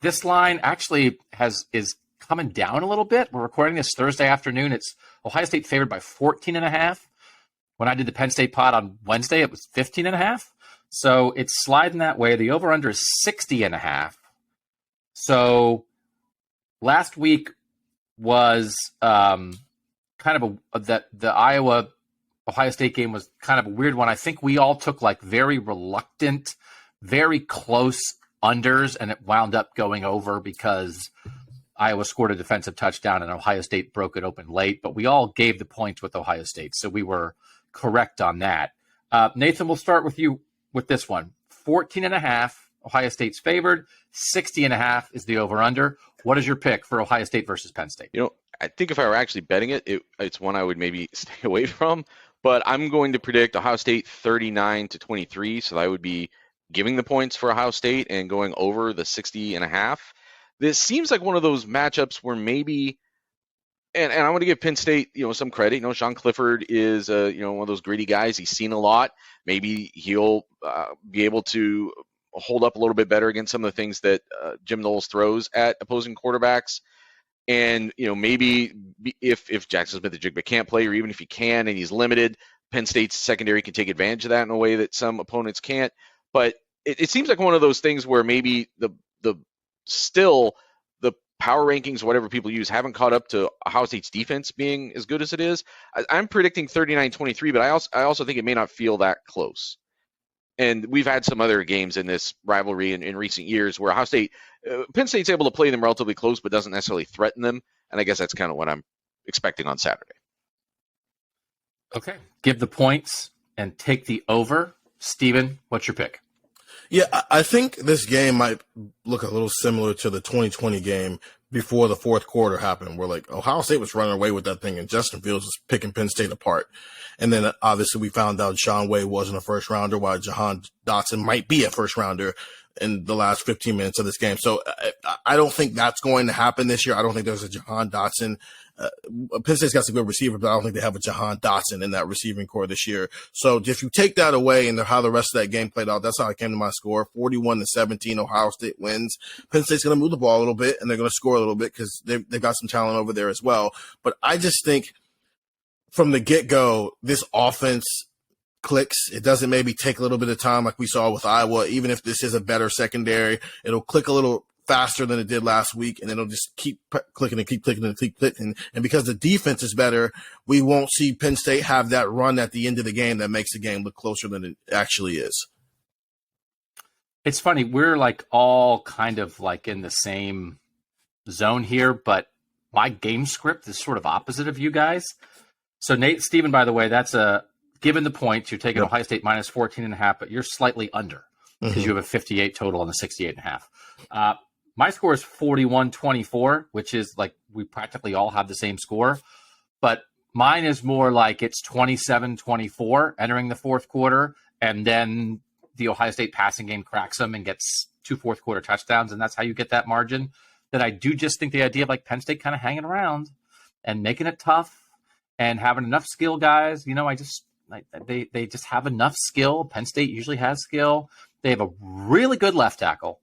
This line actually is coming down a little bit. We're recording this Thursday afternoon. It's Ohio State favored by 14.5. When I did the Penn State pod on Wednesday, it was 15.5. So it's sliding that way. The over-under is 60.5. So last week was kind of the Iowa-Ohio State game was kind of a weird one. I think we all took like very reluctant, very close unders, and it wound up going over because Iowa scored a defensive touchdown and Ohio State broke it open late. But we all gave the points with Ohio State, so we were correct on that. Nathan, we'll start with you with this one. 14.5, Ohio State's favored. 60.5 is the over-under. What is your pick for Ohio State versus Penn State? I think if I were actually betting it's one I would maybe stay away from. But I'm going to predict Ohio State 39-23, so I would be giving the points for Ohio State and going over the 60.5. This seems like one of those matchups where maybe and I want to give Penn State, some credit. Sean Clifford is, one of those gritty guys. He's seen a lot. Maybe he'll be able to hold up a little bit better against some of the things that Jim Knowles throws at opposing quarterbacks. And, maybe if Jackson Smith-Njigba can't play, or even if he can and he's limited, Penn State's secondary can take advantage of that in a way that some opponents can't. But it seems like one of those things where maybe the power rankings, whatever people use, haven't caught up to Ohio State's defense being as good as it is. I'm predicting 39-23, but I also think it may not feel that close. And we've had some other games in this rivalry in recent years where Ohio State, Penn State's able to play them relatively close, but doesn't necessarily threaten them. And I guess that's kind of what I'm expecting on Saturday. Okay. Give the points and take the over. Steven, what's your pick? Yeah, I think this game might look a little similar to the 2020 game before the fourth quarter happened, where like Ohio State was running away with that thing and Justin Fields was picking Penn State apart. And then obviously we found out Shaun Wade wasn't a first rounder, while Jahan Dotson might be a first rounder in the last 15 minutes of this game. So I don't think that's going to happen this year. I don't think there's a Jahan Dotson. Penn State's got some good receivers, but I don't think they have a Jahan Dotson in that receiving core this year. So if you take that away and how the rest of that game played out, that's how I came to my score. 41-17, Ohio State wins. Penn State's going to move the ball a little bit, and they're going to score a little bit because they've got some talent over there as well. But I just think from the get-go, this offense clicks. It doesn't maybe take a little bit of time like we saw with Iowa. Even if this is a better secondary, it'll click a little faster than it did last week, and it'll just keep clicking and keep clicking and keep clicking. And because the defense is better, we won't see Penn State have that run at the end of the game that makes the game look closer than it actually is. It's funny. We're like all kind of like in the same zone here, but my game script is sort of opposite of you guys. So Steven, by the way, that's given the points, you're taking Ohio State minus 14.5, but you're slightly under because you have a 58 total on the 68.5. My score is 41-24, which is like we practically all have the same score. But mine is more like it's 27-24 entering the fourth quarter. And then the Ohio State passing game cracks them and gets 2 fourth quarter touchdowns. And that's how you get that margin. That I do just think the idea of like Penn State kind of hanging around and making it tough and having enough skill guys. They just have enough skill. Penn State usually has skill. They have a really good left tackle.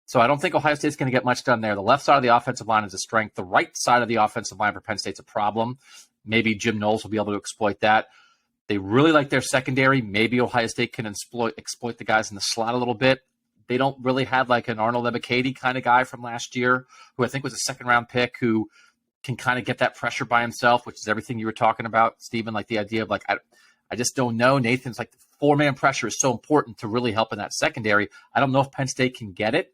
So I don't think Ohio State's going to get much done there. The left side of the offensive line is a strength. The right side of the offensive line for Penn State's a problem. Maybe Jim Knowles will be able to exploit that. They really like their secondary. Maybe Ohio State can exploit the guys in the slot a little bit. They don't really have like an Arnold Ebiketie kind of guy from last year, who I think was a second-round pick, who can kind of get that pressure by himself, which is everything you were talking about, Stephen, like the idea of like, I just don't know. Nathan's like the 4-man pressure is so important to really help in that secondary. I don't know if Penn State can get it,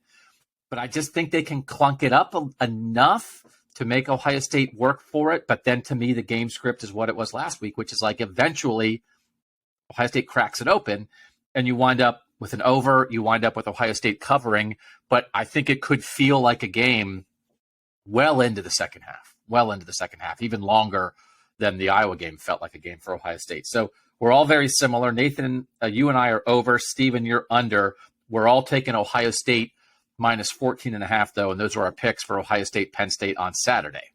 but I just think they can clunk it up enough to make Ohio State work for it. But then to me, the game script is what it was last week, which is like eventually Ohio State cracks it open and you wind up with an over, you wind up with Ohio State covering. But I think it could feel like a game well into the second half, even longer than the Iowa game felt like a game for Ohio State. So we're all very similar. Nathan, you and I are over. Steven, you're under. We're all taking Ohio State minus 14.5, though, and those are our picks for Ohio State, Penn State on Saturday.